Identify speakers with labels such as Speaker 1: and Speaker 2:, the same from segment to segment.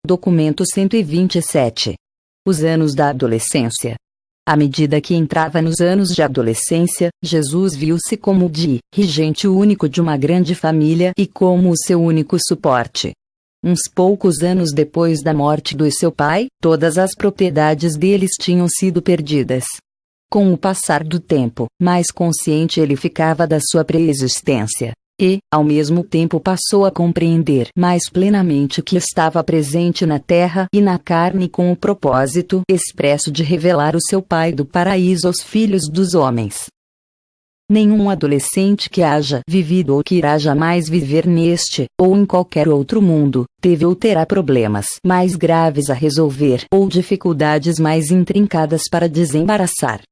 Speaker 1: Documento 127. Os anos da adolescência. À medida que entrava nos anos de adolescência, Jesus viu-se como o dirigente único de uma grande família e como o seu único suporte. Uns poucos anos depois da morte do seu pai, todas as propriedades deles tinham sido perdidas. Com o passar do tempo, mais consciente ele ficava da sua preexistência. E, ao mesmo tempo, passou a compreender mais plenamente que estava presente na terra e na carne com o propósito expresso de revelar o seu Pai do paraíso aos filhos dos homens. Nenhum adolescente que haja vivido ou que irá jamais viver neste, ou em qualquer outro mundo, teve ou terá problemas mais graves a resolver ou dificuldades mais intrincadas para desembaraçar.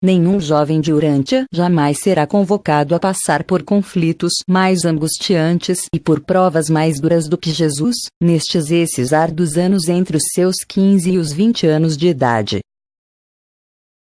Speaker 1: Nenhum jovem de Urântia jamais será convocado a passar por conflitos mais angustiantes e por provas mais duras do que Jesus, nestes árduos anos entre os seus 15 e os 20 anos de idade.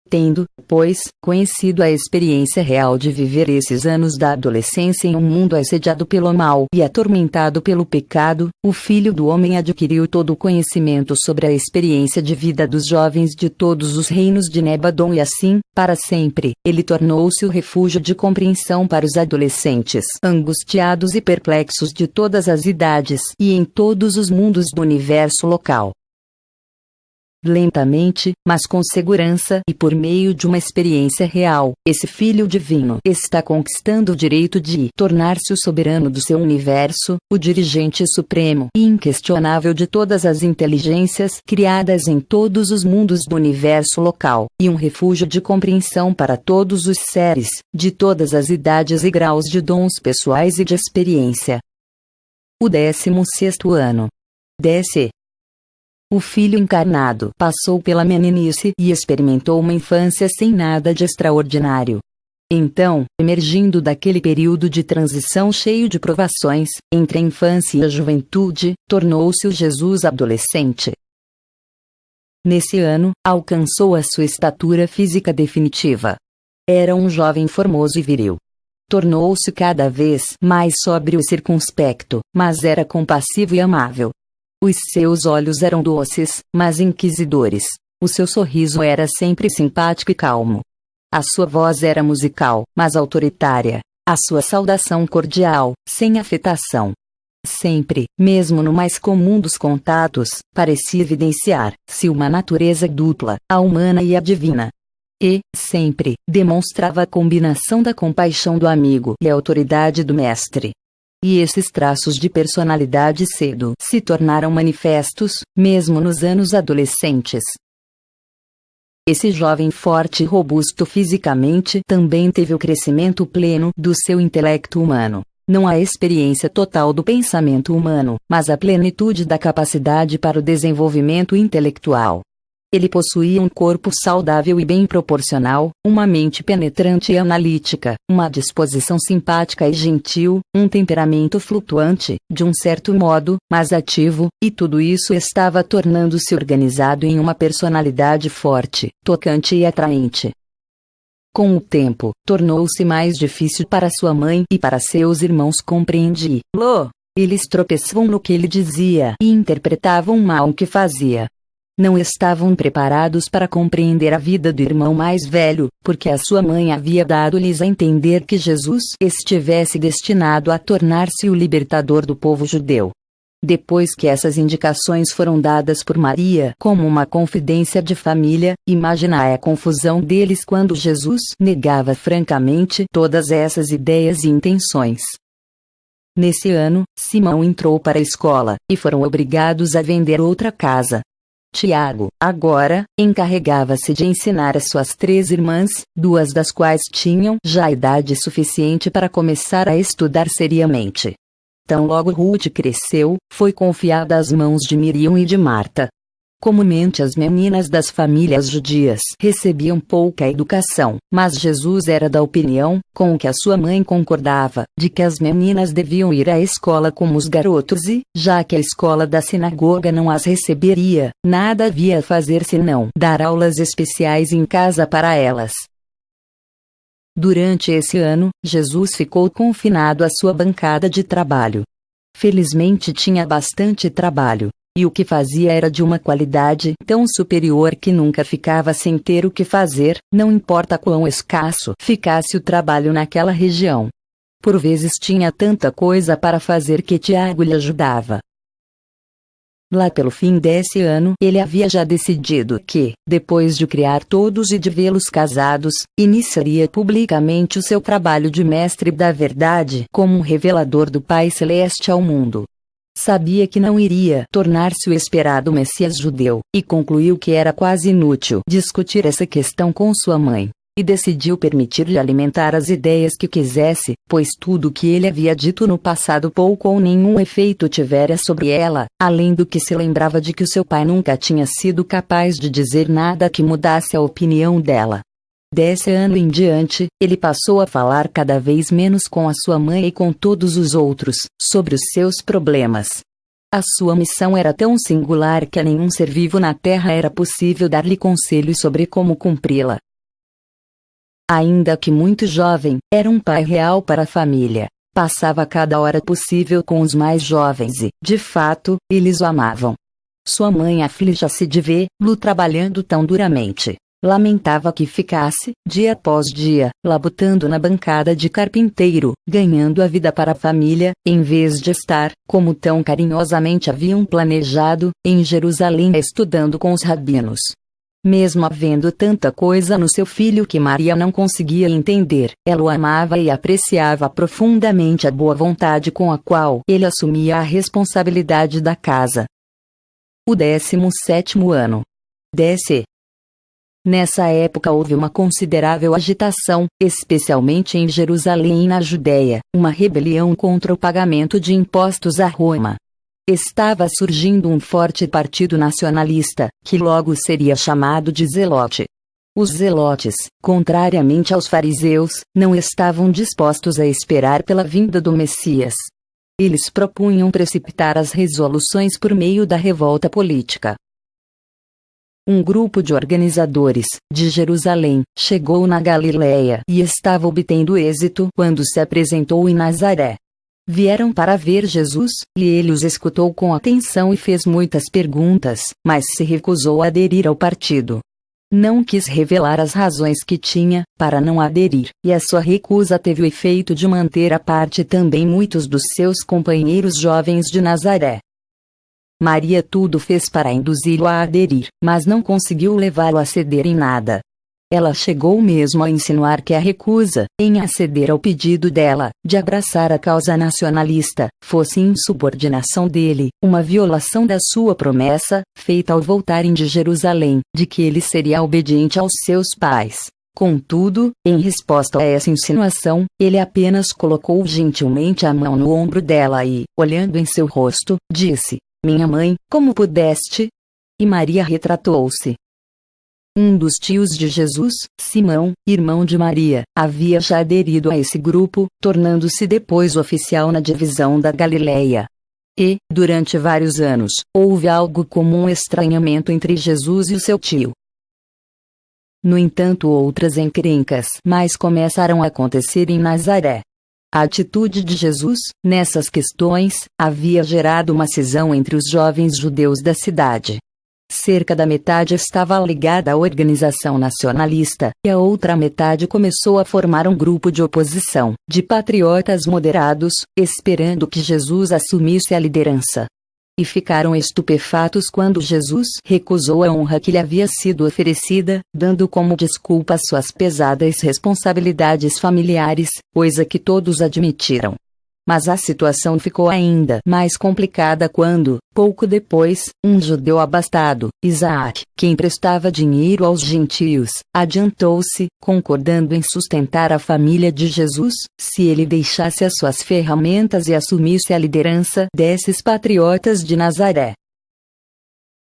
Speaker 1: Tendo, pois, conhecido a experiência real de viver esses anos da adolescência em um mundo assediado pelo mal e atormentado pelo pecado, o Filho do Homem adquiriu todo o conhecimento sobre a experiência de vida dos jovens de todos os reinos de Nebadon e assim, para sempre, ele tornou-se o refúgio de compreensão para os adolescentes angustiados e perplexos de todas as idades e em todos os mundos do universo local. Lentamente, mas com segurança e por meio de uma experiência real, esse Filho Divino está conquistando o direito de tornar-se o soberano do seu universo, o dirigente supremo e inquestionável de todas as inteligências criadas em todos os mundos do universo local, e um refúgio de compreensão para todos os seres, de todas as idades e graus de dons pessoais e de experiência. O 16º ano. DC. O Filho encarnado passou pela meninice e experimentou uma infância sem nada de extraordinário. Então, emergindo daquele período de transição cheio de provações, entre a infância e a juventude, tornou-se o Jesus adolescente. Nesse ano, alcançou a sua estatura física definitiva. Era um jovem formoso e viril. Tornou-se cada vez mais sóbrio e circunspecto, mas era compassivo e amável. Os seus olhos eram doces, mas inquisidores. O seu sorriso era sempre simpático e calmo. A sua voz era musical, mas autoritária. A sua saudação cordial, sem afetação. Sempre, mesmo no mais comum dos contatos, parecia evidenciar-se uma natureza dupla, a humana e a divina. E, sempre, demonstrava a combinação da compaixão do amigo e a autoridade do mestre. E esses traços de personalidade cedo se tornaram manifestos, mesmo nos anos adolescentes. Esse jovem forte e robusto fisicamente também teve o crescimento pleno do seu intelecto humano. Não a experiência total do pensamento humano, mas a plenitude da capacidade para o desenvolvimento intelectual. Ele possuía um corpo saudável e bem proporcional, uma mente penetrante e analítica, uma disposição simpática e gentil, um temperamento flutuante, de um certo modo, mas ativo, e tudo isso estava tornando-se organizado em uma personalidade forte, tocante e atraente. Com o tempo, tornou-se mais difícil para sua mãe e para seus irmãos compreendê-lo. Eles tropeçavam no que ele dizia e interpretavam mal o que fazia. Não estavam preparados para compreender a vida do irmão mais velho, porque a sua mãe havia dado-lhes a entender que Jesus estivesse destinado a tornar-se o libertador do povo judeu. Depois que essas indicações foram dadas por Maria como uma confidência de família, imaginai a confusão deles quando Jesus negava francamente todas essas ideias e intenções. Nesse ano, Simão entrou para a escola, e foram obrigados a vender outra casa. Tiago, agora, encarregava-se de ensinar as suas 3 irmãs, 2 das quais tinham já idade suficiente para começar a estudar seriamente. Tão logo Ruth cresceu, foi confiada às mãos de Miriam e de Marta. Comumente as meninas das famílias judias recebiam pouca educação, mas Jesus era da opinião, com o que a sua mãe concordava, de que as meninas deviam ir à escola como os garotos e, já que a escola da sinagoga não as receberia, nada havia a fazer senão dar aulas especiais em casa para elas. Durante esse ano, Jesus ficou confinado à sua bancada de trabalho. Felizmente tinha bastante trabalho. e o que fazia era de uma qualidade tão superior que nunca ficava sem ter o que fazer, não importa quão escasso ficasse o trabalho naquela região. Por vezes tinha tanta coisa para fazer que Tiago lhe ajudava. Lá pelo fim desse ano, ele havia já decidido que, depois de criar todos e de vê-los casados, iniciaria publicamente o seu trabalho de mestre da verdade como um revelador do Pai Celeste ao mundo. Sabia que não iria tornar-se o esperado Messias judeu, e concluiu que era quase inútil discutir essa questão com sua mãe. E decidiu permitir-lhe alimentar as ideias que quisesse, pois tudo o que ele havia dito no passado pouco ou nenhum efeito tivera sobre ela, além do que se lembrava de que o seu pai nunca tinha sido capaz de dizer nada que mudasse a opinião dela. Desse ano em diante, ele passou a falar cada vez menos com a sua mãe e com todos os outros, sobre os seus problemas. A sua missão era tão singular que a nenhum ser vivo na Terra era possível dar-lhe conselhos sobre como cumpri-la. Ainda que muito jovem, era um pai real para a família. Passava cada hora possível com os mais jovens e, de fato, eles o amavam. Sua mãe afligia-se de vê-lo trabalhando tão duramente. Lamentava que ficasse, dia após dia, labutando na bancada de carpinteiro, ganhando a vida para a família, em vez de estar, como tão carinhosamente haviam planejado, em Jerusalém estudando com os rabinos. Mesmo havendo tanta coisa no seu filho que Maria não conseguia entender, ela o amava e apreciava profundamente a boa vontade com a qual ele assumia a responsabilidade da casa. O 17º ano. D.C. Nessa época houve uma considerável agitação, especialmente em Jerusalém e na Judéia, uma rebelião contra o pagamento de impostos a Roma. Estava surgindo um forte partido nacionalista, que logo seria chamado de Zelote. Os zelotes, contrariamente aos fariseus, não estavam dispostos a esperar pela vinda do Messias. Eles propunham precipitar as resoluções por meio da revolta política. Um grupo de organizadores, de Jerusalém, chegou na Galiléia e estava obtendo êxito quando se apresentou em Nazaré. Vieram para ver Jesus, e ele os escutou com atenção e fez muitas perguntas, mas se recusou a aderir ao partido. Não quis revelar as razões que tinha para não aderir, e a sua recusa teve o efeito de manter à parte também muitos dos seus companheiros jovens de Nazaré. Maria tudo fez para induzi-lo a aderir, mas não conseguiu levá-lo a ceder em nada. Ela chegou mesmo a insinuar que a recusa, em aceder ao pedido dela, de abraçar a causa nacionalista, fosse insubordinação dele, uma violação da sua promessa, feita ao voltarem de Jerusalém, de que ele seria obediente aos seus pais. Contudo, em resposta a essa insinuação, ele apenas colocou gentilmente a mão no ombro dela e, olhando em seu rosto, disse: "Minha mãe, como pudeste?" E Maria retratou-se. Um dos tios de Jesus, Simão, irmão de Maria, havia já aderido a esse grupo, tornando-se depois oficial na divisão da Galiléia. E, durante vários anos, houve algo como um estranhamento entre Jesus e o seu tio. No entanto, outras encrencas mais começaram a acontecer em Nazaré. A atitude de Jesus, nessas questões, havia gerado uma cisão entre os jovens judeus da cidade. Cerca da metade estava ligada à organização nacionalista, e a outra metade começou a formar um grupo de oposição, de patriotas moderados, esperando que Jesus assumisse a liderança. E ficaram estupefatos quando Jesus recusou a honra que lhe havia sido oferecida, dando como desculpa suas pesadas responsabilidades familiares, coisa que todos admitiram. Mas a situação ficou ainda mais complicada quando, pouco depois, um judeu abastado, Isaac, que emprestava dinheiro aos gentios, adiantou-se, concordando em sustentar a família de Jesus, se ele deixasse as suas ferramentas e assumisse a liderança desses patriotas de Nazaré.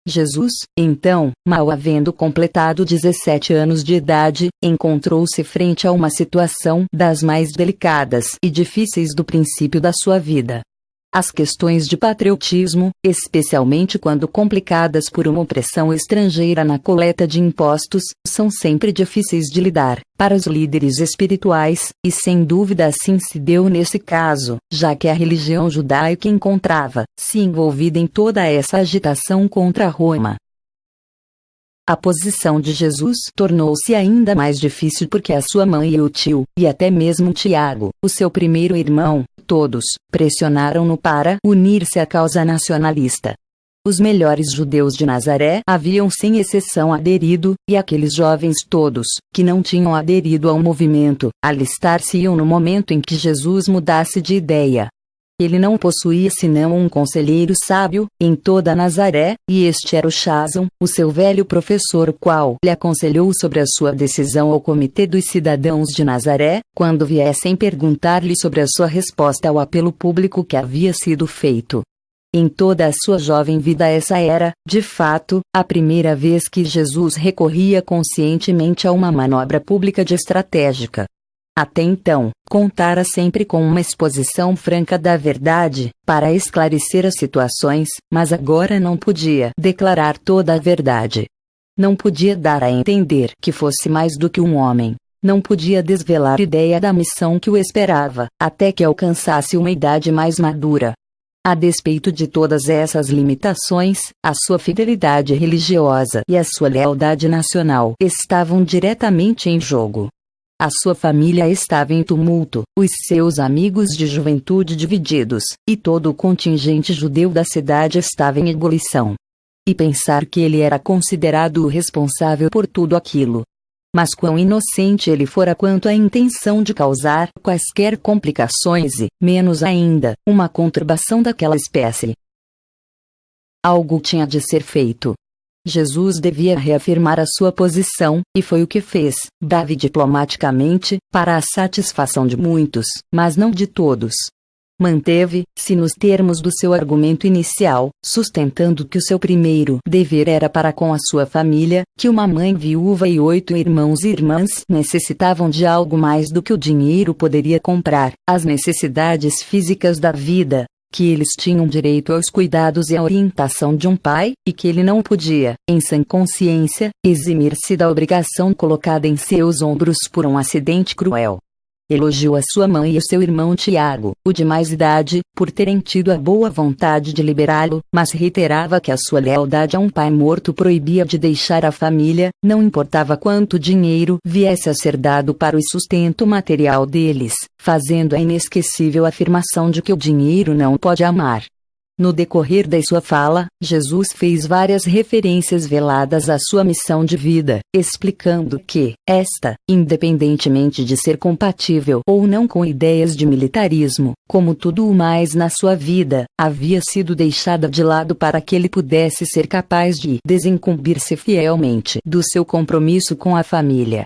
Speaker 1: Jesus, então, mal havendo completado 17 anos de idade, encontrou-se frente a uma situação das mais delicadas e difíceis do princípio da sua vida. As questões de patriotismo, especialmente quando complicadas por uma opressão estrangeira na coleta de impostos, são sempre difíceis de lidar para os líderes espirituais, e sem dúvida assim se deu nesse caso, já que a religião judaica encontrava-se envolvida em toda essa agitação contra Roma. A posição de Jesus tornou-se ainda mais difícil porque a sua mãe e o tio, e até mesmo Tiago, o seu primeiro irmão, todos pressionaram-no para unir-se à causa nacionalista. Os melhores judeus de Nazaré haviam sem exceção aderido, e aqueles jovens todos, que não tinham aderido ao movimento, alistar-se-iam no momento em que Jesus mudasse de ideia. Ele não possuía senão um conselheiro sábio, em toda Nazaré, e este era o Jason, o seu velho professor, o qual lhe aconselhou sobre a sua decisão ao comitê dos cidadãos de Nazaré, quando viessem perguntar-lhe sobre a sua resposta ao apelo público que havia sido feito. Em toda a sua jovem vida essa era, de fato, a primeira vez que Jesus recorria conscientemente a uma manobra pública de estratégica. Até então, contara sempre com uma exposição franca da verdade, para esclarecer as situações, mas agora não podia declarar toda a verdade. Não podia dar a entender que fosse mais do que um homem. Não podia desvelar a ideia da missão que o esperava, até que alcançasse uma idade mais madura. A despeito de todas essas limitações, a sua fidelidade religiosa e a sua lealdade nacional estavam diretamente em jogo. A sua família estava em tumulto, os seus amigos de juventude divididos, e todo o contingente judeu da cidade estava em ebulição. E pensar que ele era considerado o responsável por tudo aquilo. Mas quão inocente ele fora quanto à intenção de causar quaisquer complicações e, menos ainda, uma conturbação daquela espécie. Algo tinha de ser feito. Jesus devia reafirmar a sua posição, e foi o que fez, breve diplomaticamente, para a satisfação de muitos, mas não de todos. Manteve-se nos termos do seu argumento inicial, sustentando que o seu primeiro dever era para com a sua família, que uma mãe viúva e 8 irmãos e irmãs necessitavam de algo mais do que o dinheiro poderia comprar, as necessidades físicas da vida, que eles tinham direito aos cuidados e à orientação de um pai, e que ele não podia, em sã consciência, eximir-se da obrigação colocada em seus ombros por um acidente cruel. Elogiou a sua mãe e o seu irmão Tiago, o de mais idade, por terem tido a boa vontade de liberá-lo, mas reiterava que a sua lealdade a um pai morto proibia de deixar a família, não importava quanto dinheiro viesse a ser dado para o sustento material deles, fazendo a inesquecível afirmação de que o dinheiro não pode amar. No decorrer da sua fala, Jesus fez várias referências veladas à sua missão de vida, explicando que, esta, independentemente de ser compatível ou não com ideias de militarismo, como tudo o mais na sua vida, havia sido deixada de lado para que ele pudesse ser capaz de desincumbir-se fielmente do seu compromisso com a família.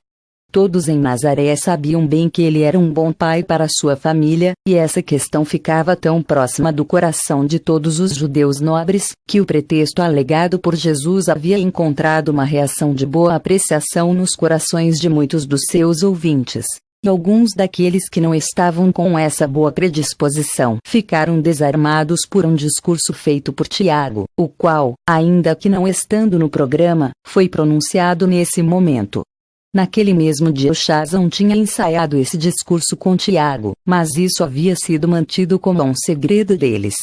Speaker 1: Todos em Nazaré sabiam bem que ele era um bom pai para sua família, e essa questão ficava tão próxima do coração de todos os judeus nobres, que o pretexto alegado por Jesus havia encontrado uma reação de boa apreciação nos corações de muitos dos seus ouvintes. E alguns daqueles que não estavam com essa boa predisposição ficaram desarmados por um discurso feito por Tiago, o qual, ainda que não estando no programa, foi pronunciado nesse momento. Naquele mesmo dia o Jason tinha ensaiado esse discurso com Tiago, mas isso havia sido mantido como um segredo deles.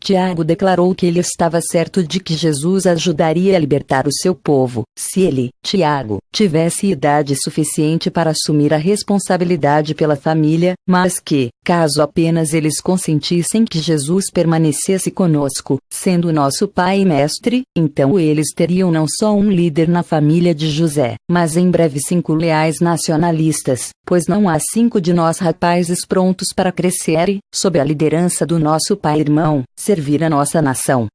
Speaker 1: Tiago declarou que ele estava certo de que Jesus ajudaria a libertar o seu povo, se ele, Tiago, tivesse idade suficiente para assumir a responsabilidade pela família, mas que, caso apenas eles consentissem que Jesus permanecesse conosco, sendo nosso pai e mestre, então eles teriam não só um líder na família de José, mas em breve 5 leais nacionalistas, pois não há 5 de nós rapazes prontos para crescer e, sob a liderança do nosso pai-irmão, servir a nossa nação.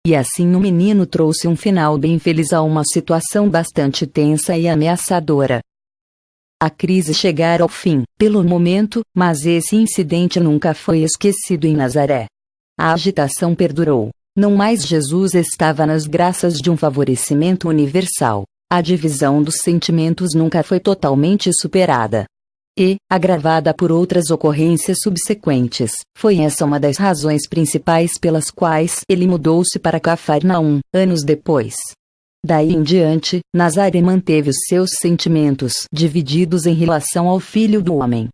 Speaker 1: E assim o menino trouxe um final bem feliz a uma situação bastante tensa e ameaçadora. A crise chegara ao fim, pelo momento, mas esse incidente nunca foi esquecido em Nazaré. A agitação perdurou. Não mais Jesus estava nas graças de um favorecimento universal. A divisão dos sentimentos nunca foi totalmente superada. e, agravada por outras ocorrências subsequentes, foi essa uma das razões principais pelas quais ele mudou-se para Cafarnaum, anos depois. Daí em diante, Nazaré manteve os seus sentimentos divididos em relação ao Filho do Homem.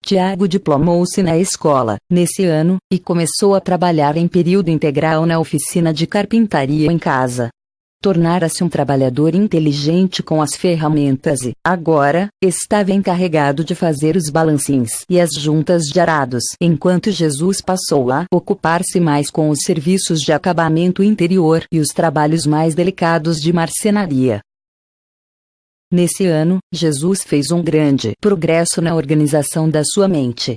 Speaker 1: Tiago diplomou-se na escola, nesse ano, e começou a trabalhar em período integral na oficina de carpintaria em casa. Tornara-se um trabalhador inteligente com as ferramentas e, agora, estava encarregado de fazer os balancins e as juntas de arados, enquanto Jesus passou a ocupar-se mais com os serviços de acabamento interior e os trabalhos mais delicados de marcenaria. Nesse ano, Jesus fez um grande progresso na organização da sua mente.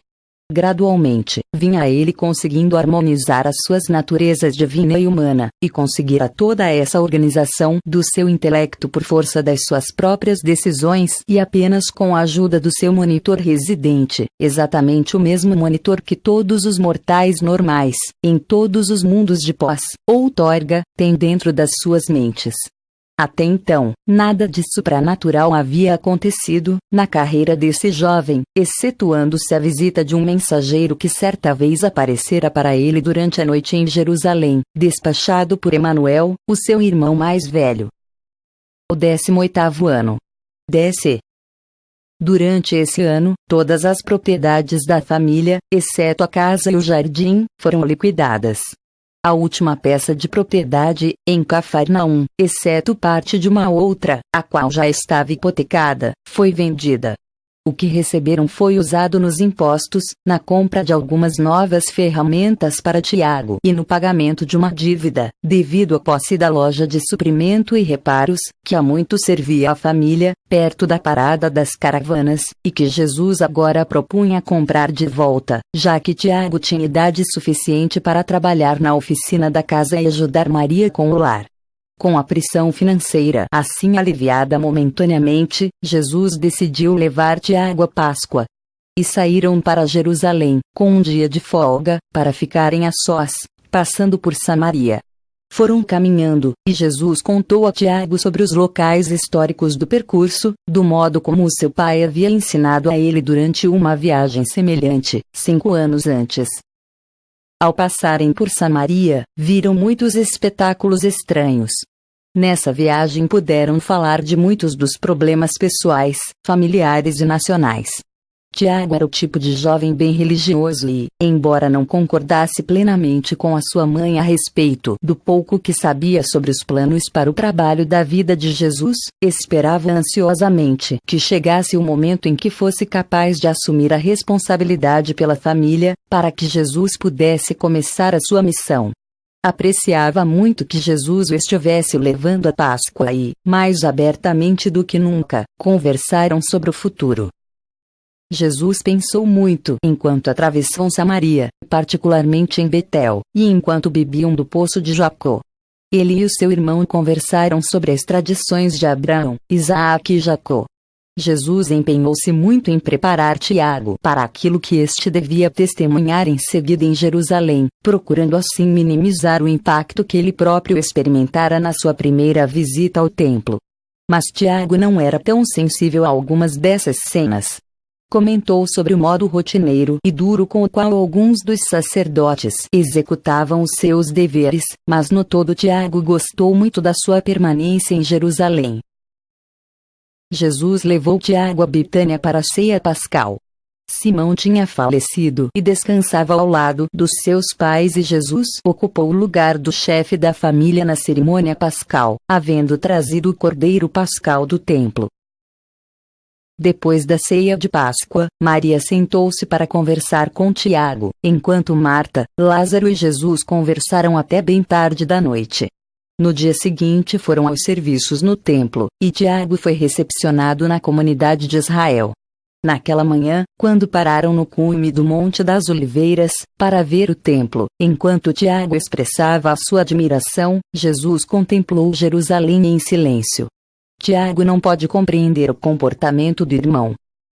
Speaker 1: Gradualmente, vinha ele conseguindo harmonizar as suas naturezas divina e humana, e conseguira toda essa organização do seu intelecto por força das suas próprias decisões e apenas com a ajuda do seu monitor residente, exatamente o mesmo monitor que todos os mortais normais, em todos os mundos de pós, outorga, têm dentro das suas mentes. Até então, nada de supranatural havia acontecido na carreira desse jovem, excetuando-se a visita de um mensageiro que certa vez aparecera para ele durante a noite em Jerusalém, despachado por Emanuel, o seu irmão mais velho. O 18º ano. Durante esse ano, todas as propriedades da família, exceto a casa e o jardim, foram liquidadas. A última peça de propriedade, em Cafarnaum, exceto parte de uma outra, a qual já estava hipotecada, foi vendida. O que receberam foi usado nos impostos, na compra de algumas novas ferramentas para Tiago e no pagamento de uma dívida, devido à posse da loja de suprimento e reparos, que há muito servia a família, perto da parada das caravanas, e que Jesus agora propunha comprar de volta, já que Tiago tinha idade suficiente para trabalhar na oficina da casa e ajudar Maria com o lar. Com a pressão financeira assim aliviada momentaneamente, Jesus decidiu levar Tiago à Páscoa. E saíram para Jerusalém, com um dia de folga, para ficarem a sós, passando por Samaria. Foram caminhando, e Jesus contou a Tiago sobre os locais históricos do percurso, do modo como o seu pai havia ensinado a ele durante uma viagem semelhante, 5 anos antes. Ao passarem por Samaria, viram muitos espetáculos estranhos. Nessa viagem puderam falar de muitos dos problemas pessoais, familiares e nacionais. Tiago era o tipo de jovem bem religioso e, embora não concordasse plenamente com a sua mãe a respeito do pouco que sabia sobre os planos para o trabalho da vida de Jesus, esperava ansiosamente que chegasse o momento em que fosse capaz de assumir a responsabilidade pela família, para que Jesus pudesse começar a sua missão. Apreciava muito que Jesus o estivesse levando à Páscoa e, mais abertamente do que nunca, conversaram sobre o futuro. Jesus pensou muito enquanto atravessam Samaria, particularmente em Betel, e enquanto bebiam do poço de Jacó. Ele e o seu irmão conversaram sobre as tradições de Abraão, Isaque e Jacó. Jesus empenhou-se muito em preparar Tiago para aquilo que este devia testemunhar em seguida em Jerusalém, procurando assim minimizar o impacto que ele próprio experimentara na sua primeira visita ao templo. Mas Tiago não era tão sensível a algumas dessas cenas. Comentou sobre o modo rotineiro e duro com o qual alguns dos sacerdotes executavam os seus deveres, mas no todo Tiago gostou muito da sua permanência em Jerusalém. Jesus levou Tiago a Betânia para a ceia pascal. Simão tinha falecido e descansava ao lado dos seus pais e Jesus ocupou o lugar do chefe da família na cerimônia pascal, havendo trazido o cordeiro pascal do templo. Depois da ceia de Páscoa, Maria sentou-se para conversar com Tiago, enquanto Marta, Lázaro e Jesus conversaram até bem tarde da noite. No dia seguinte foram aos serviços no templo, e Tiago foi recepcionado na comunidade de Israel. Naquela manhã, quando pararam no cume do Monte das Oliveiras, para ver o templo, enquanto Tiago expressava a sua admiração, Jesus contemplou Jerusalém em silêncio. Tiago não pode compreender o comportamento do irmão.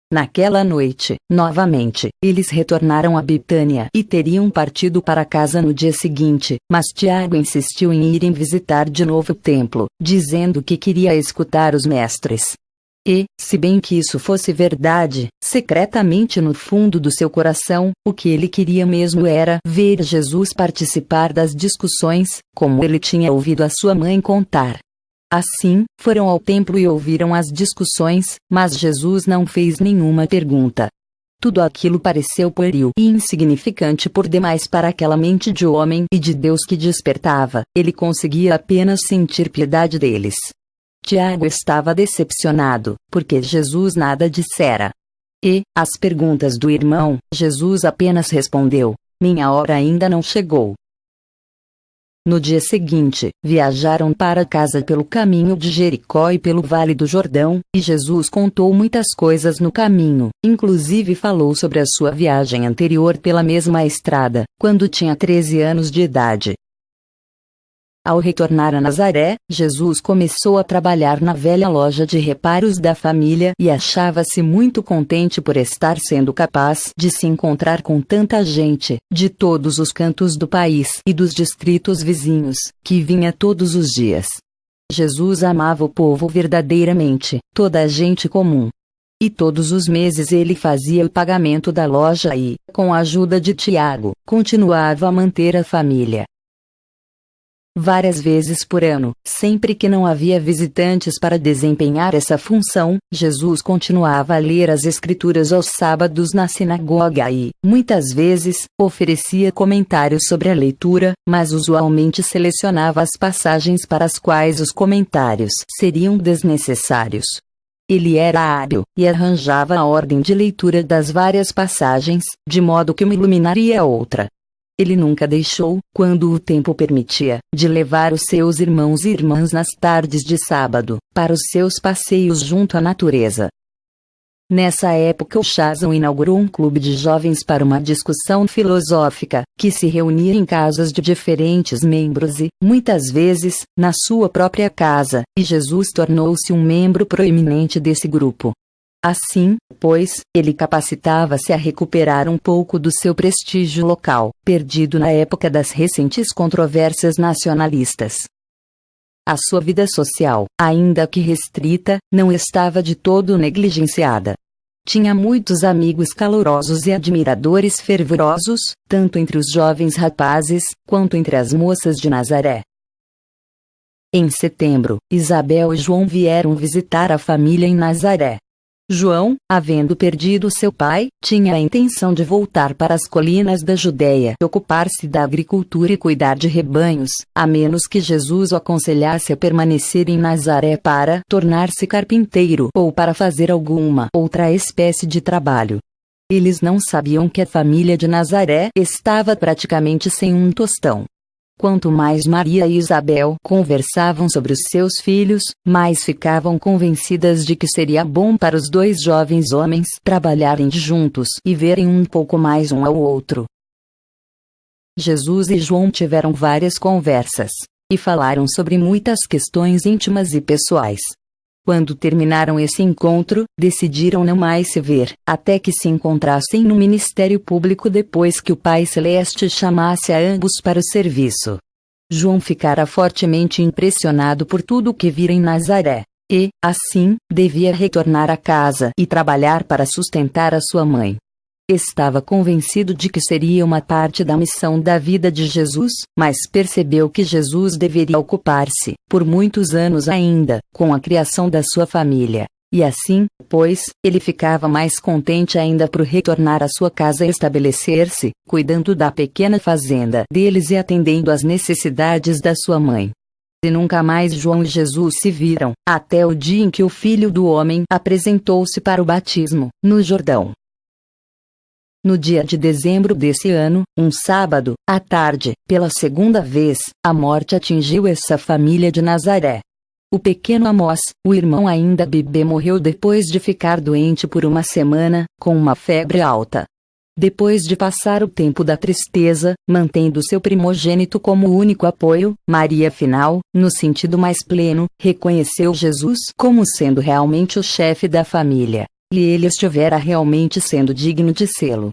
Speaker 1: Naquela noite, novamente, eles retornaram a Betânia e teriam partido para casa no dia seguinte, mas Tiago insistiu em irem visitar de novo o templo, dizendo que queria escutar os mestres. E, se bem que isso fosse verdade, secretamente no fundo do seu coração, o que ele queria mesmo era ver Jesus participar das discussões, como ele tinha ouvido a sua mãe contar. Assim, foram ao templo e ouviram as discussões, mas Jesus não fez nenhuma pergunta. Tudo aquilo pareceu pueril e insignificante por demais para aquela mente de homem e de Deus que despertava. Ele conseguia apenas sentir piedade deles. Tiago estava decepcionado, porque Jesus nada dissera. E, às perguntas do irmão, Jesus apenas respondeu: "Minha hora ainda não chegou." No dia seguinte, viajaram para casa pelo caminho de Jericó e pelo Vale do Jordão, e Jesus contou muitas coisas no caminho, inclusive falou sobre a sua viagem anterior pela mesma estrada, quando tinha 13 anos de idade. Ao retornar a Nazaré, Jesus começou a trabalhar na velha loja de reparos da família e achava-se muito contente por estar sendo capaz de se encontrar com tanta gente, de todos os cantos do país e dos distritos vizinhos, que vinha todos os dias. Jesus amava o povo verdadeiramente, toda a gente comum. E todos os meses ele fazia o pagamento da loja e, com a ajuda de Tiago, continuava a manter a família. Várias vezes por ano, sempre que não havia visitantes para desempenhar essa função, Jesus continuava a ler as Escrituras aos sábados na sinagoga e, muitas vezes, oferecia comentários sobre a leitura, mas usualmente selecionava as passagens para as quais os comentários seriam desnecessários. Ele era hábil, e arranjava a ordem de leitura das várias passagens, de modo que uma iluminaria a outra. Ele nunca deixou, quando o tempo permitia, de levar os seus irmãos e irmãs nas tardes de sábado, para os seus passeios junto à natureza. Nessa época o Chazon inaugurou um clube de jovens para uma discussão filosófica, que se reunia em casas de diferentes membros e, muitas vezes, na sua própria casa, e Jesus tornou-se um membro proeminente desse grupo. Assim, pois, ele capacitava-se a recuperar um pouco do seu prestígio local, perdido na época das recentes controvérsias nacionalistas. A sua vida social, ainda que restrita, não estava de todo negligenciada. Tinha muitos amigos calorosos e admiradores fervorosos, tanto entre os jovens rapazes, quanto entre as moças de Nazaré. Em setembro, Isabel e João vieram visitar a família em Nazaré. João, havendo perdido seu pai, tinha a intenção de voltar para as colinas da Judéia e ocupar-se da agricultura e cuidar de rebanhos, a menos que Jesus o aconselhasse a permanecer em Nazaré para tornar-se carpinteiro ou para fazer alguma outra espécie de trabalho. Eles não sabiam que a família de Nazaré estava praticamente sem um tostão. Quanto mais Maria e Isabel conversavam sobre os seus filhos, mais ficavam convencidas de que seria bom para os dois jovens homens trabalharem juntos e verem um pouco mais um ao outro. Jesus e João tiveram várias conversas, e falaram sobre muitas questões íntimas e pessoais. Quando terminaram esse encontro, decidiram não mais se ver, até que se encontrassem no ministério público depois que o Pai Celeste chamasse a ambos para o serviço. João ficara fortemente impressionado por tudo o que vira em Nazaré, e, assim, devia retornar a casa e trabalhar para sustentar a sua mãe. Estava convencido de que seria uma parte da missão da vida de Jesus, mas percebeu que Jesus deveria ocupar-se, por muitos anos ainda, com a criação da sua família. E assim, pois, ele ficava mais contente ainda por retornar à sua casa e estabelecer-se, cuidando da pequena fazenda deles e atendendo às necessidades da sua mãe. E nunca mais João e Jesus se viram, até o dia em que o Filho do Homem apresentou-se para o batismo, no Jordão. No dia de dezembro desse ano, um sábado, à tarde, pela segunda vez, a morte atingiu essa família de Nazaré. O pequeno Amós, o irmão ainda bebê, morreu depois de ficar doente por uma semana, com uma febre alta. Depois de passar o tempo da tristeza, mantendo seu primogênito como único apoio, Maria afinal, no sentido mais pleno, reconheceu Jesus como sendo realmente o chefe da família. E ele estivera realmente sendo digno de sê-lo.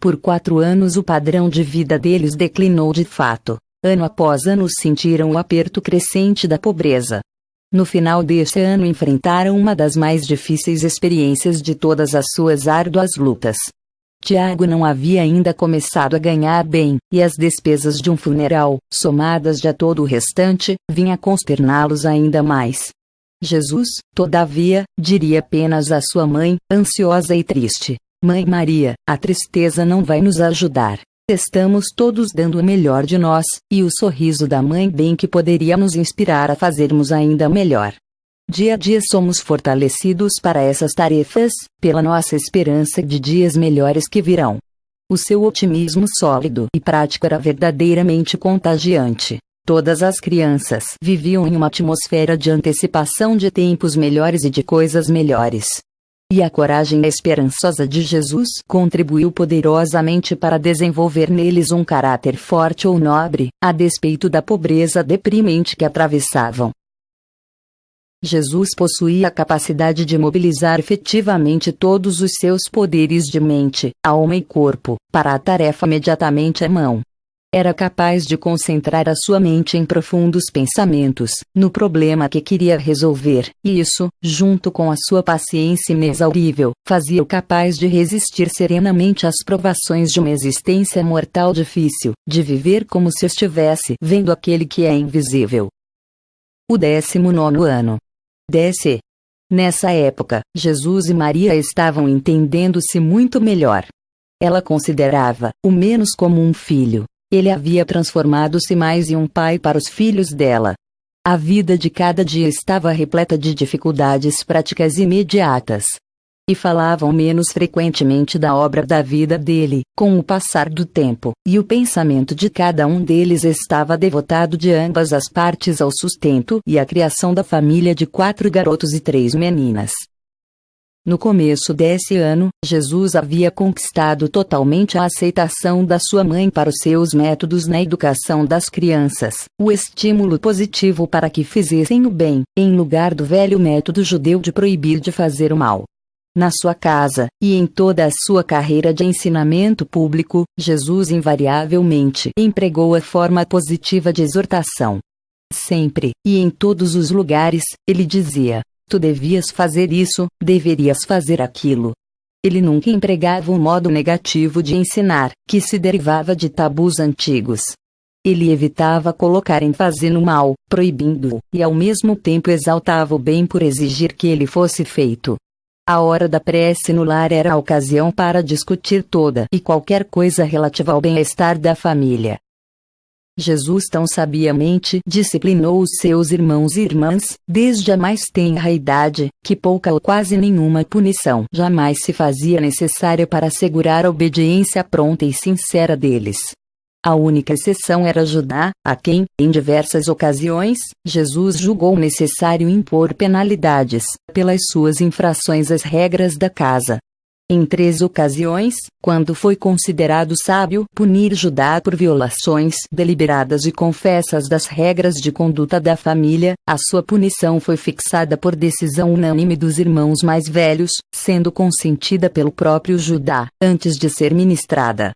Speaker 1: Por 4 anos o padrão de vida deles declinou de fato. Ano após ano sentiram o aperto crescente da pobreza. No final deste ano enfrentaram uma das mais difíceis experiências de todas as suas árduas lutas. Tiago não havia ainda começado a ganhar bem, e as despesas de um funeral, somadas a todo o restante, vinha consterná-los ainda mais. Jesus, todavia, diria apenas à sua mãe, ansiosa e triste: Mãe Maria, a tristeza não vai nos ajudar. Estamos todos dando o melhor de nós, e o sorriso da mãe bem que poderia nos inspirar a fazermos ainda melhor. Dia a dia somos fortalecidos para essas tarefas, pela nossa esperança de dias melhores que virão. O seu otimismo sólido e prático era verdadeiramente contagiante. Todas as crianças viviam em uma atmosfera de antecipação de tempos melhores e de coisas melhores. E a coragem esperançosa de Jesus contribuiu poderosamente para desenvolver neles um caráter forte ou nobre, a despeito da pobreza deprimente que atravessavam. Jesus possuía a capacidade de mobilizar efetivamente todos os seus poderes de mente, alma e corpo, para a tarefa imediatamente à mão. Era capaz de concentrar a sua mente em profundos pensamentos, no problema que queria resolver, e isso, junto com a sua paciência inexaurível, fazia-o capaz de resistir serenamente às provações de uma existência mortal difícil, de viver como se estivesse vendo aquele que é invisível. O 19º ano. Desce. Nessa época, Jesus e Maria estavam entendendo-se muito melhor. Ela considerava, o menos como um filho. Ele havia transformado-se mais em um pai para os filhos dela. A vida de cada dia estava repleta de dificuldades práticas e imediatas. E falavam menos frequentemente da obra da vida dele, com o passar do tempo, e o pensamento de cada um deles estava devotado de ambas as partes ao sustento e à criação da família de 4 garotos e 3 meninas. No começo desse ano, Jesus havia conquistado totalmente a aceitação da sua mãe para os seus métodos na educação das crianças, o estímulo positivo para que fizessem o bem, em lugar do velho método judeu de proibir de fazer o mal. Na sua casa, e em toda a sua carreira de ensinamento público, Jesus invariavelmente empregou a forma positiva de exortação. Sempre, e em todos os lugares, ele dizia: tu devias fazer isso, deverias fazer aquilo. Ele nunca empregava um modo negativo de ensinar, que se derivava de tabus antigos. Ele evitava colocar ênfase no mal, proibindo-o, e ao mesmo tempo exaltava o bem por exigir que ele fosse feito. A hora da prece no lar era a ocasião para discutir toda e qualquer coisa relativa ao bem-estar da família. Jesus tão sabiamente disciplinou os seus irmãos e irmãs, desde a mais tenra idade, que pouca ou quase nenhuma punição jamais se fazia necessária para assegurar a obediência pronta e sincera deles. A única exceção era Judá, a quem, em diversas ocasiões, Jesus julgou necessário impor penalidades, pelas suas infrações às regras da casa. Em 3 ocasiões, quando foi considerado sábio punir Judá por violações deliberadas e confessas das regras de conduta da família, a sua punição foi fixada por decisão unânime dos irmãos mais velhos, sendo consentida pelo próprio Judá, antes de ser ministrada.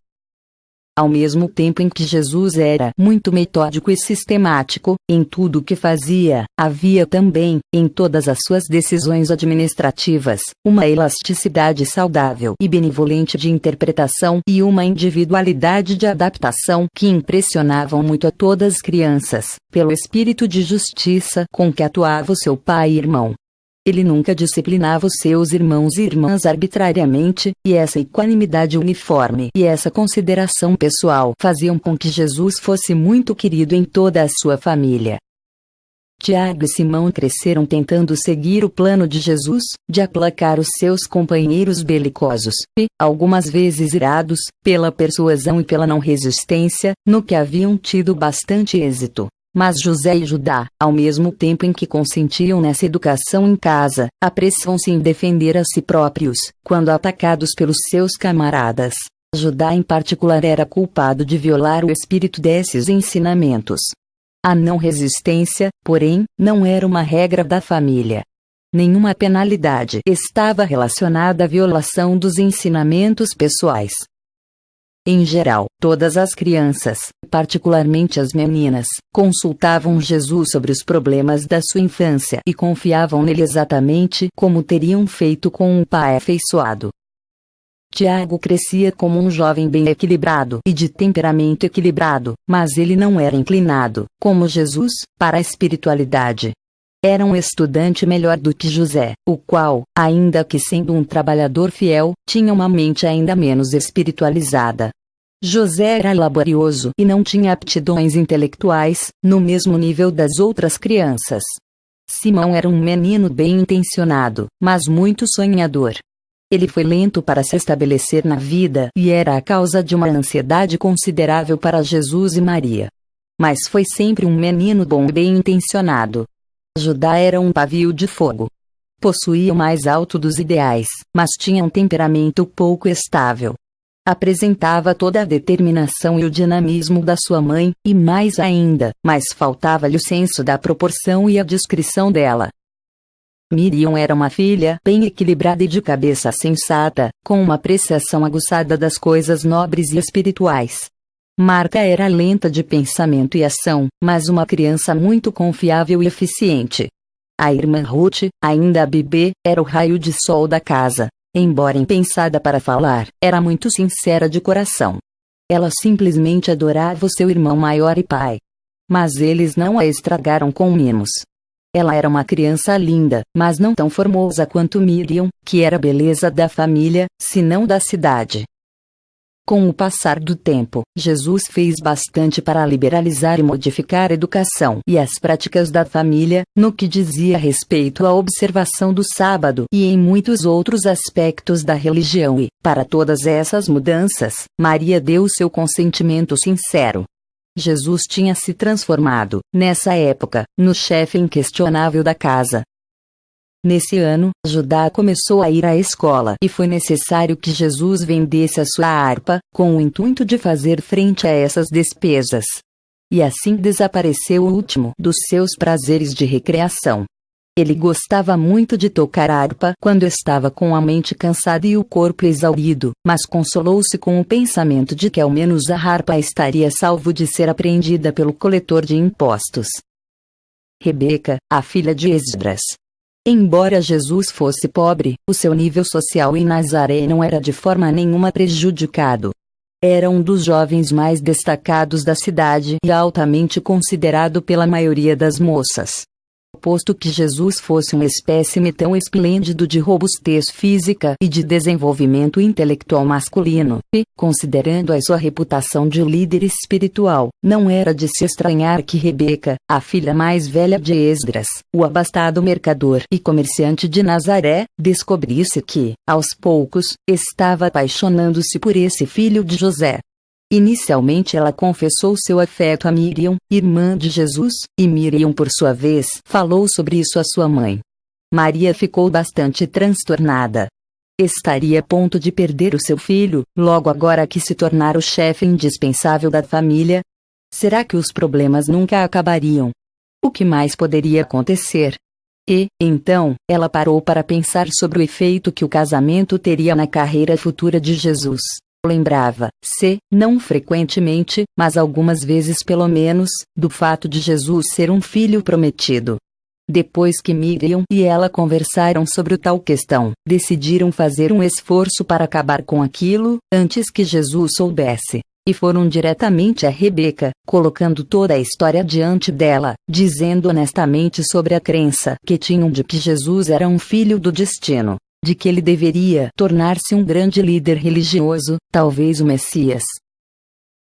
Speaker 1: Ao mesmo tempo em que Jesus era muito metódico e sistemático, em tudo o que fazia, havia também, em todas as suas decisões administrativas, uma elasticidade saudável e benevolente de interpretação e uma individualidade de adaptação que impressionavam muito a todas as crianças, pelo espírito de justiça com que atuava o seu pai e irmão. Ele nunca disciplinava os seus irmãos e irmãs arbitrariamente, e essa equanimidade uniforme e essa consideração pessoal faziam com que Jesus fosse muito querido em toda a sua família. Tiago e Simão cresceram tentando seguir o plano de Jesus, de aplacar os seus companheiros belicosos, e, algumas vezes irados, pela persuasão e pela não resistência, no que haviam tido bastante êxito. Mas José e Judá, ao mesmo tempo em que consentiam nessa educação em casa, apressavam-se em defender a si próprios, quando atacados pelos seus camaradas. Judá em particular era culpado de violar o espírito desses ensinamentos. A não resistência, porém, não era uma regra da família. Nenhuma penalidade estava relacionada à violação dos ensinamentos pessoais. Em geral, todas as crianças, particularmente as meninas, consultavam Jesus sobre os problemas da sua infância e confiavam nele exatamente como teriam feito com um pai afeiçoado. Tiago crescia como um jovem bem equilibrado e de temperamento equilibrado, mas ele não era inclinado, como Jesus, para a espiritualidade. Era um estudante melhor do que José, o qual, ainda que sendo um trabalhador fiel, tinha uma mente ainda menos espiritualizada. José era laborioso e não tinha aptidões intelectuais, no mesmo nível das outras crianças. Simão era um menino bem intencionado, mas muito sonhador. Ele foi lento para se estabelecer na vida e era a causa de uma ansiedade considerável para Jesus e Maria. Mas foi sempre um menino bom e bem intencionado. Judá era um pavio de fogo. Possuía o mais alto dos ideais, mas tinha um temperamento pouco estável. Apresentava toda a determinação e o dinamismo da sua mãe, e mais ainda, mas faltava-lhe o senso da proporção e a discrição dela. Miriam era uma filha bem equilibrada e de cabeça sensata, com uma apreciação aguçada das coisas nobres e espirituais. Marta era lenta de pensamento e ação, mas uma criança muito confiável e eficiente. A irmã Ruth, ainda a bebê, era o raio de sol da casa. Embora impensada para falar, era muito sincera de coração. Ela simplesmente adorava o seu irmão maior e pai. Mas eles não a estragaram com mimos. Ela era uma criança linda, mas não tão formosa quanto Miriam, que era a beleza da família, se não da cidade. Com o passar do tempo, Jesus fez bastante para liberalizar e modificar a educação e as práticas da família, no que dizia respeito à observação do sábado e em muitos outros aspectos da religião e, para todas essas mudanças, Maria deu seu consentimento sincero. Jesus tinha se transformado, nessa época, no chefe inquestionável da casa. Nesse ano, Judá começou a ir à escola e foi necessário que Jesus vendesse a sua harpa, com o intuito de fazer frente a essas despesas. E assim desapareceu o último dos seus prazeres de recreação. Ele gostava muito de tocar harpa quando estava com a mente cansada e o corpo exaurido, mas consolou-se com o pensamento de que ao menos a harpa estaria salvo de ser apreendida pelo coletor de impostos. Rebeca, a filha de Esdras. Embora Jesus fosse pobre, o seu nível social em Nazaré não era de forma nenhuma prejudicado. Era um dos jovens mais destacados da cidade e altamente considerado pela maioria das moças. Posto que Jesus fosse um espécime tão esplêndido de robustez física e de desenvolvimento intelectual masculino, e, considerando a sua reputação de líder espiritual, não era de se estranhar que Rebeca, a filha mais velha de Esdras, o abastado mercador e comerciante de Nazaré, descobrisse que, aos poucos, estava apaixonando-se por esse filho de José. Inicialmente ela confessou seu afeto a Miriam, irmã de Jesus, e Miriam por sua vez falou sobre isso à sua mãe. Maria ficou bastante transtornada. Estaria a ponto de perder o seu filho, logo agora que se tornara o chefe indispensável da família? Será que os problemas nunca acabariam? O que mais poderia acontecer? E, então, ela parou para pensar sobre o efeito que o casamento teria na carreira futura de Jesus. Lembrava-se, não frequentemente, mas algumas vezes pelo menos, do fato de Jesus ser um filho prometido. Depois que Miriam e ela conversaram sobre tal questão, decidiram fazer um esforço para acabar com aquilo, antes que Jesus soubesse. E foram diretamente a Rebeca, colocando toda a história diante dela, dizendo honestamente sobre a crença que tinham de que Jesus era um filho do destino. De que ele deveria tornar-se um grande líder religioso, talvez o Messias.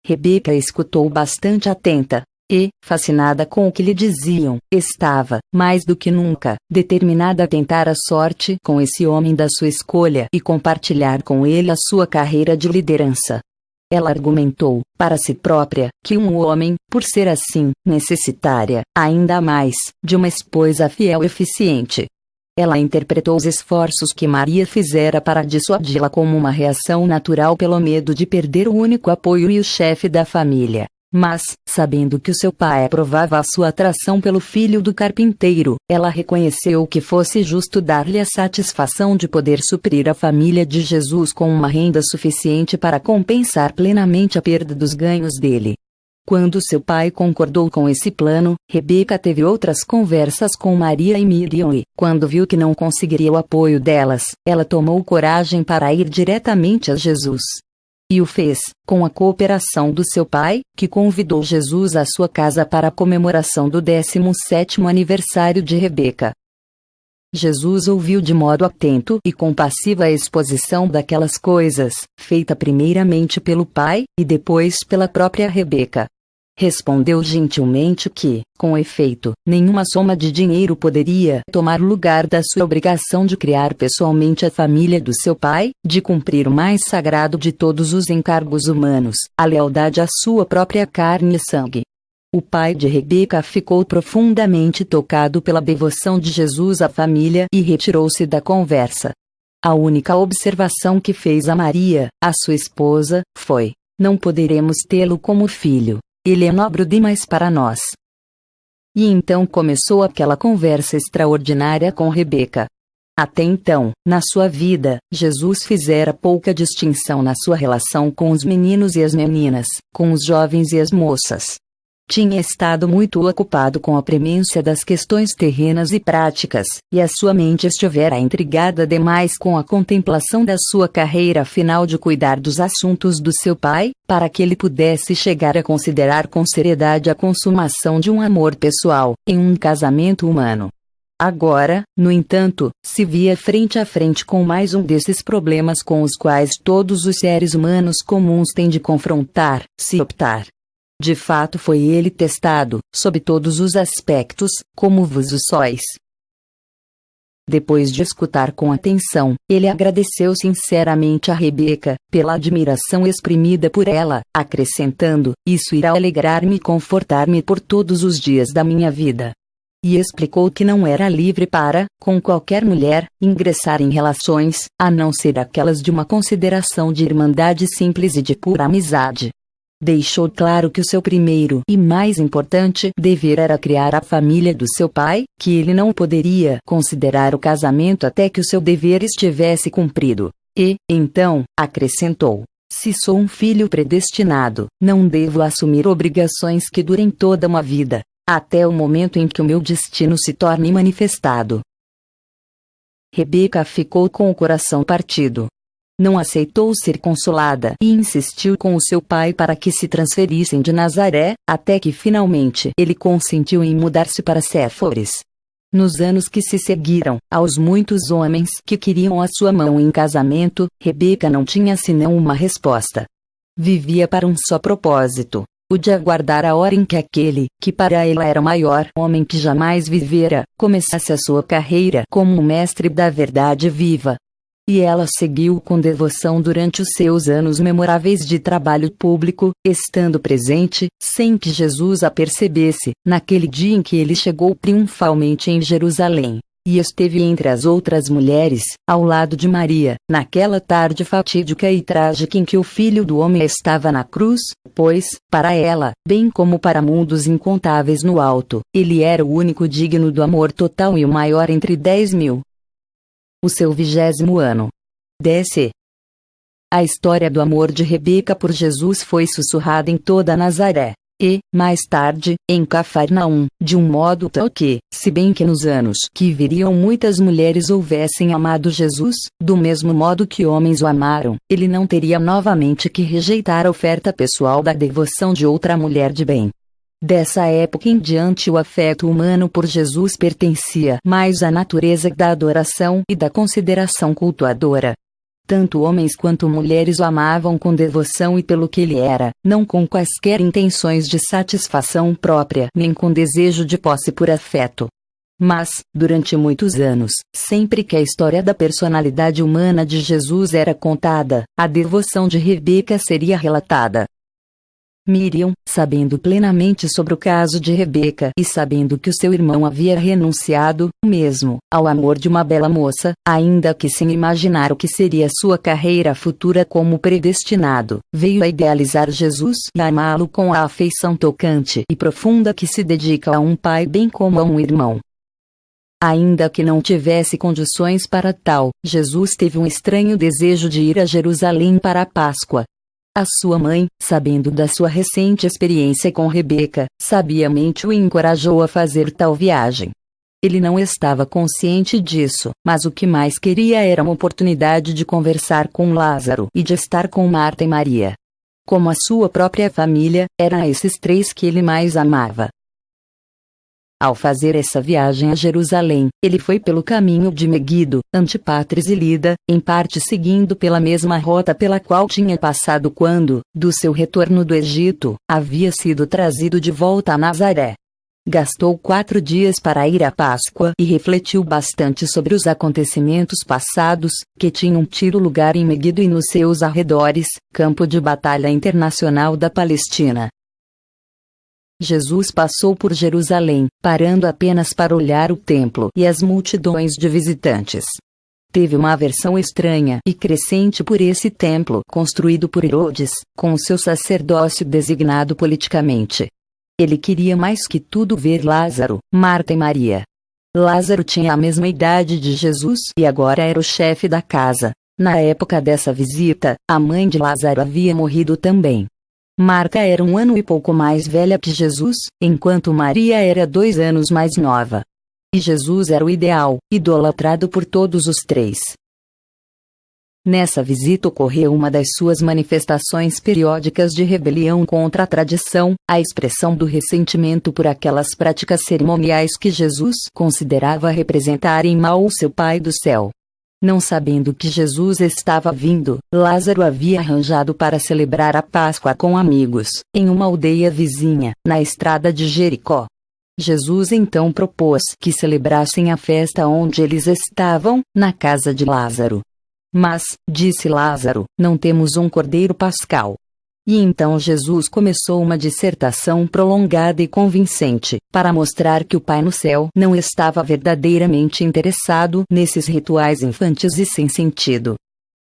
Speaker 1: Rebeca escutou bastante atenta, e, fascinada com o que lhe diziam, estava, mais do que nunca, determinada a tentar a sorte com esse homem da sua escolha e compartilhar com ele a sua carreira de liderança. Ela argumentou, para si própria, que um homem, por ser assim, necessitaria, ainda mais, de uma esposa fiel e eficiente. Ela interpretou os esforços que Maria fizera para dissuadi-la como uma reação natural pelo medo de perder o único apoio e o chefe da família. Mas, sabendo que o seu pai aprovava a sua atração pelo filho do carpinteiro, ela reconheceu que fosse justo dar-lhe a satisfação de poder suprir a família de Jesus com uma renda suficiente para compensar plenamente a perda dos ganhos dele. Quando seu pai concordou com esse plano, Rebeca teve outras conversas com Maria e Miriam e, quando viu que não conseguiria o apoio delas, ela tomou coragem para ir diretamente a Jesus. E o fez, com a cooperação do seu pai, que convidou Jesus à sua casa para a comemoração do 17º aniversário de Rebeca. Jesus ouviu de modo atento e compassivo a exposição daquelas coisas, feita primeiramente pelo pai, e depois pela própria Rebeca. Respondeu gentilmente que, com efeito, nenhuma soma de dinheiro poderia tomar lugar da sua obrigação de criar pessoalmente a família do seu pai, de cumprir o mais sagrado de todos os encargos humanos, a lealdade à sua própria carne e sangue. O pai de Rebeca ficou profundamente tocado pela devoção de Jesus à família e retirou-se da conversa. A única observação que fez a Maria, a sua esposa, foi: não poderemos tê-lo como filho. Ele é nobre demais para nós. E então começou aquela conversa extraordinária com Rebeca. Até então, na sua vida, Jesus fizera pouca distinção na sua relação com os meninos e as meninas, com os jovens e as moças. Tinha estado muito ocupado com a premência das questões terrenas e práticas, e a sua mente estivera intrigada demais com a contemplação da sua carreira final de cuidar dos assuntos do seu pai, para que ele pudesse chegar a considerar com seriedade a consumação de um amor pessoal, em um casamento humano. Agora, no entanto, se via frente a frente com mais um desses problemas com os quais todos os seres humanos comuns têm de confrontar, se optar. De fato foi ele testado, sob todos os aspectos, como vós o sois. Depois de escutar com atenção, ele agradeceu sinceramente a Rebeca, pela admiração exprimida por ela, acrescentando: isso irá alegrar-me e confortar-me por todos os dias da minha vida. E explicou que não era livre para, com qualquer mulher, ingressar em relações, a não ser aquelas de uma consideração de irmandade simples e de pura amizade. Deixou claro que o seu primeiro e mais importante dever era criar a família do seu pai, que ele não poderia considerar o casamento até que o seu dever estivesse cumprido. E, então, acrescentou: se sou um filho predestinado, não devo assumir obrigações que durem toda uma vida, até o momento em que o meu destino se torne manifestado. Rebeca ficou com o coração partido. Não aceitou ser consolada e insistiu com o seu pai para que se transferissem de Nazaré, até que finalmente ele consentiu em mudar-se para Séforis. Nos anos que se seguiram, aos muitos homens que queriam a sua mão em casamento, Rebeca não tinha senão uma resposta. Vivia para um só propósito: o de aguardar a hora em que aquele, que para ela era o maior homem que jamais vivera, começasse a sua carreira como um mestre da verdade viva. E ela seguiu com devoção durante os seus anos memoráveis de trabalho público, estando presente, sem que Jesus a percebesse, naquele dia em que ele chegou triunfalmente em Jerusalém, e esteve entre as outras mulheres, ao lado de Maria, naquela tarde fatídica e trágica em que o Filho do Homem estava na cruz, pois, para ela, bem como para mundos incontáveis no alto, ele era o único digno do amor total e o maior entre 10.000. O seu 20º ano. DC. A história do amor de Rebeca por Jesus foi sussurrada em toda Nazaré, e, mais tarde, em Cafarnaum, de um modo tal que, se bem que nos anos que viriam muitas mulheres houvessem amado Jesus, do mesmo modo que homens o amaram, ele não teria novamente que rejeitar a oferta pessoal da devoção de outra mulher de bem. Dessa época em diante o afeto humano por Jesus pertencia mais à natureza da adoração e da consideração cultuadora. Tanto homens quanto mulheres o amavam com devoção e pelo que ele era, não com quaisquer intenções de satisfação própria nem com desejo de posse por afeto. Mas, durante muitos anos, sempre que a história da personalidade humana de Jesus era contada, a devoção de Rebeca seria relatada. Miriam, sabendo plenamente sobre o caso de Rebeca e sabendo que o seu irmão havia renunciado, mesmo, ao amor de uma bela moça, ainda que sem imaginar o que seria sua carreira futura como predestinado, veio a idealizar Jesus e a amá-lo com a afeição tocante e profunda que se dedica a um pai bem como a um irmão. Ainda que não tivesse condições para tal, Jesus teve um estranho desejo de ir a Jerusalém para a Páscoa. A sua mãe, sabendo da sua recente experiência com Rebeca, sabiamente o encorajou a fazer tal viagem. Ele não estava consciente disso, mas o que mais queria era uma oportunidade de conversar com Lázaro e de estar com Marta e Maria. Como a sua própria família, eram esses três que ele mais amava. Ao fazer essa viagem a Jerusalém, ele foi pelo caminho de Meguido, Antipatris e Lida, em parte seguindo pela mesma rota pela qual tinha passado quando, do seu retorno do Egito, havia sido trazido de volta a Nazaré. Gastou 4 dias para ir à Páscoa e refletiu bastante sobre os acontecimentos passados, que tinham tido lugar em Meguido e nos seus arredores, campo de batalha internacional da Palestina. Jesus passou por Jerusalém, parando apenas para olhar o templo e as multidões de visitantes. Teve uma aversão estranha e crescente por esse templo construído por Herodes, com o seu sacerdócio designado politicamente. Ele queria mais que tudo ver Lázaro, Marta e Maria. Lázaro tinha a mesma idade de Jesus e agora era o chefe da casa. Na época dessa visita, a mãe de Lázaro havia morrido também. Marta era 1 ano e pouco mais velha que Jesus, enquanto Maria era 2 anos mais nova. E Jesus era o ideal, idolatrado por todos os três. Nessa visita ocorreu uma das suas manifestações periódicas de rebelião contra a tradição, a expressão do ressentimento por aquelas práticas cerimoniais que Jesus considerava representarem mal o seu Pai do céu. Não sabendo que Jesus estava vindo, Lázaro havia arranjado para celebrar a Páscoa com amigos, em uma aldeia vizinha, na estrada de Jericó. Jesus então propôs que celebrassem a festa onde eles estavam, na casa de Lázaro. Mas, disse Lázaro, não temos um cordeiro pascal. E então Jesus começou uma dissertação prolongada e convincente, para mostrar que o Pai no céu não estava verdadeiramente interessado nesses rituais infantis e sem sentido.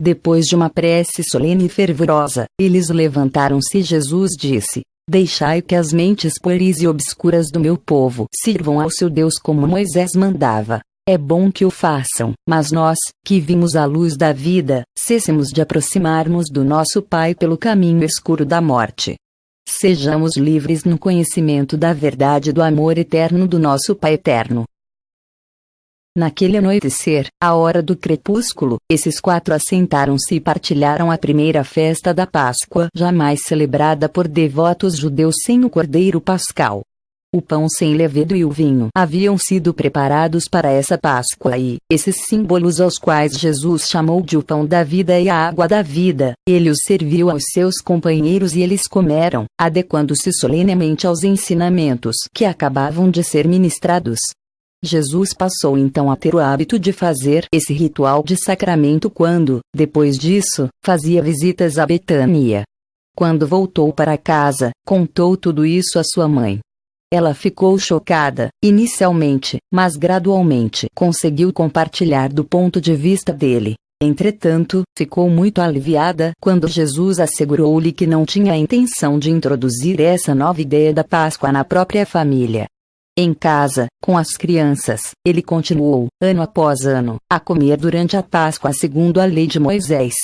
Speaker 1: Depois de uma prece solene e fervorosa, eles levantaram-se e Jesus disse: Deixai que as mentes pueris e obscuras do meu povo sirvam ao seu Deus como Moisés mandava. É bom que o façam, mas nós, que vimos a luz da vida, cessemos de aproximar-nos do nosso Pai pelo caminho escuro da morte. Sejamos livres no conhecimento da verdade do amor eterno do nosso Pai eterno. Naquele anoitecer, à hora do crepúsculo, esses 4 assentaram-se e partilharam a primeira festa da Páscoa jamais celebrada por devotos judeus sem o cordeiro pascal. O pão sem levedo e o vinho haviam sido preparados para essa Páscoa e, esses símbolos aos quais Jesus chamou de o pão da vida e a água da vida, ele os serviu aos seus companheiros e eles comeram, adequando-se solenemente aos ensinamentos que acabavam de ser ministrados. Jesus passou então a ter o hábito de fazer esse ritual de sacramento quando, depois disso, fazia visitas a Betânia. Quando voltou para casa, contou tudo isso à sua mãe. Ela ficou chocada, inicialmente, mas gradualmente conseguiu compartilhar do ponto de vista dele. Entretanto, ficou muito aliviada quando Jesus assegurou-lhe que não tinha a intenção de introduzir essa nova ideia da Páscoa na própria família. Em casa, com as crianças, ele continuou, ano após ano, a comer durante a Páscoa segundo a lei de Moisés.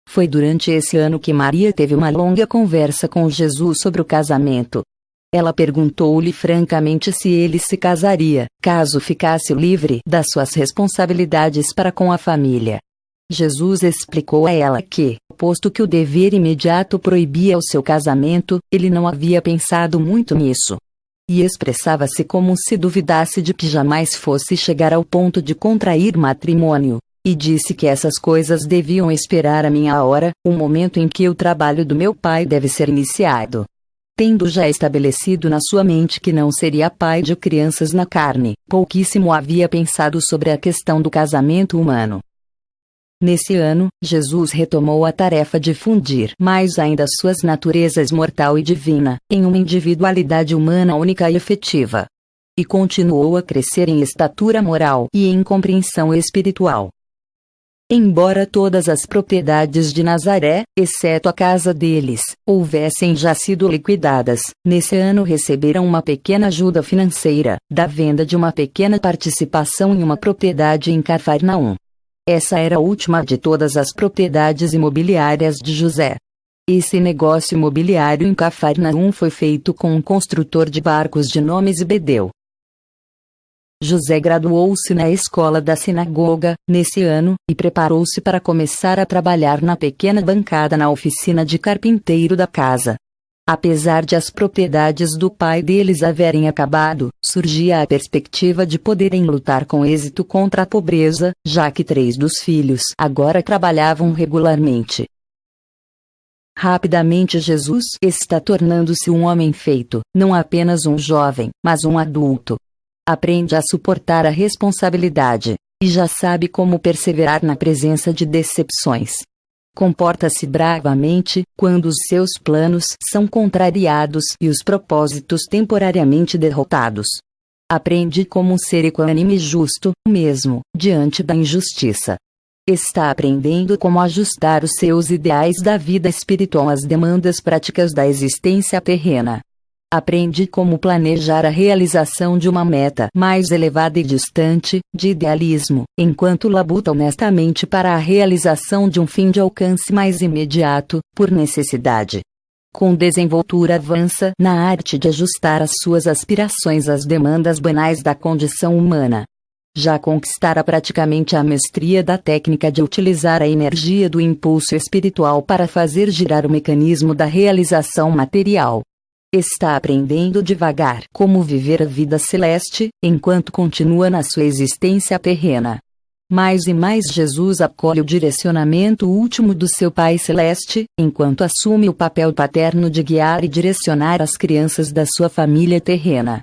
Speaker 1: Foi durante esse ano que Maria teve uma longa conversa com Jesus sobre o casamento. Ela perguntou-lhe francamente se ele se casaria, caso ficasse livre das suas responsabilidades para com a família. Jesus explicou a ela que, posto que o dever imediato proibia o seu casamento, ele não havia pensado muito nisso. E expressava-se como se duvidasse de que jamais fosse chegar ao ponto de contrair matrimônio. E disse que essas coisas deviam esperar a minha hora, o momento em que o trabalho do meu pai deve ser iniciado. Tendo já estabelecido na sua mente que não seria pai de crianças na carne, pouquíssimo havia pensado sobre a questão do casamento humano. Nesse ano, Jesus retomou a tarefa de fundir mais ainda suas naturezas mortal e divina, em uma individualidade humana única e efetiva. E continuou a crescer em estatura moral e em compreensão espiritual. Embora todas as propriedades de Nazaré, exceto a casa deles, houvessem já sido liquidadas, nesse ano receberam uma pequena ajuda financeira, da venda de uma pequena participação em uma propriedade em Cafarnaum. Essa era a última de todas as propriedades imobiliárias de José. Esse negócio imobiliário em Cafarnaum foi feito com um construtor de barcos de nome Zebedeu. José graduou-se na escola da sinagoga, nesse ano, e preparou-se para começar a trabalhar na pequena bancada na oficina de carpinteiro da casa. Apesar de as propriedades do pai deles haverem acabado, surgia a perspectiva de poderem lutar com êxito contra a pobreza, já que 3 dos filhos agora trabalhavam regularmente. Rapidamente Jesus está tornando-se um homem feito, não apenas um jovem, mas um adulto. Aprende a suportar a responsabilidade, e já sabe como perseverar na presença de decepções. Comporta-se bravamente, quando os seus planos são contrariados e os propósitos temporariamente derrotados. Aprende como ser equânime e justo, mesmo diante da injustiça. Está aprendendo como ajustar os seus ideais da vida espiritual às demandas práticas da existência terrena. Aprende como planejar a realização de uma meta mais elevada e distante, de idealismo, enquanto labuta honestamente para a realização de um fim de alcance mais imediato, por necessidade. Com desenvoltura avança na arte de ajustar as suas aspirações às demandas banais da condição humana. Já conquistara praticamente a mestria da técnica de utilizar a energia do impulso espiritual para fazer girar o mecanismo da realização material. Está aprendendo devagar como viver a vida celeste, enquanto continua na sua existência terrena. Mais e mais Jesus acolhe o direcionamento último do seu Pai Celeste, enquanto assume o papel paterno de guiar e direcionar as crianças da sua família terrena.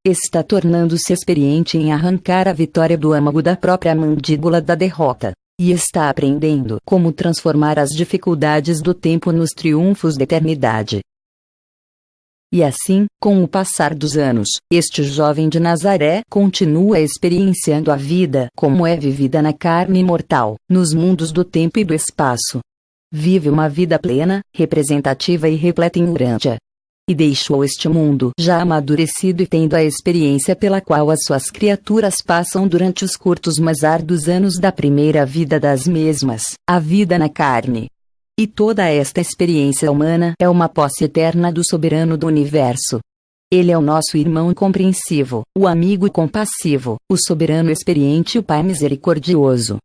Speaker 1: Está tornando-se experiente em arrancar a vitória do âmago da própria mandíbula da derrota. E está aprendendo como transformar as dificuldades do tempo nos triunfos da eternidade. E assim, com o passar dos anos, este jovem de Nazaré continua experienciando a vida como é vivida na carne mortal, nos mundos do tempo e do espaço. Vive uma vida plena, representativa e repleta em urântia. E deixou este mundo já amadurecido e tendo a experiência pela qual as suas criaturas passam durante os curtos mas árduos anos da primeira vida das mesmas, a vida na carne. E toda esta experiência humana é uma posse eterna do soberano do universo. Ele é o nosso irmão compreensivo, o amigo compassivo, o soberano experiente e o Pai misericordioso.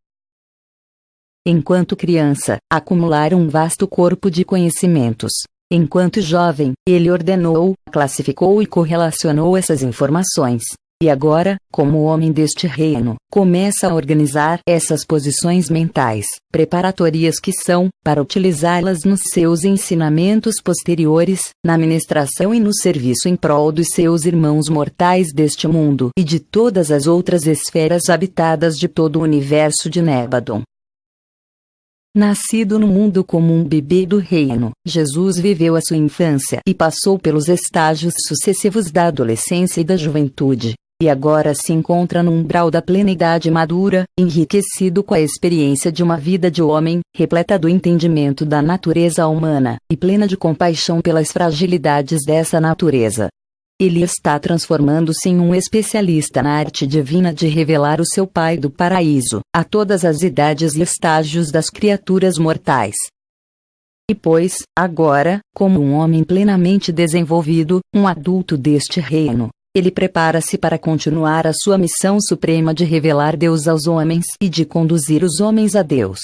Speaker 1: Enquanto criança, acumularam um vasto corpo de conhecimentos. Enquanto jovem, ele ordenou, classificou e correlacionou essas informações. E agora, como homem deste reino, começa a organizar essas posições mentais, preparatórias que são, para utilizá-las nos seus ensinamentos posteriores, na ministração e no serviço em prol dos seus irmãos mortais deste mundo e de todas as outras esferas habitadas de todo o universo de Nébadon. Nascido no mundo como um bebê do reino, Jesus viveu a sua infância e passou pelos estágios sucessivos da adolescência e da juventude. E agora se encontra no umbral da plenidade madura, enriquecido com a experiência de uma vida de homem, repleta do entendimento da natureza humana, e plena de compaixão pelas fragilidades dessa natureza. Ele está transformando-se em um especialista na arte divina de revelar o seu Pai do paraíso, a todas as idades e estágios das criaturas mortais. E pois, agora, como um homem plenamente desenvolvido, um adulto deste reino, ele prepara-se para continuar a sua missão suprema de revelar Deus aos homens e de conduzir os homens a Deus.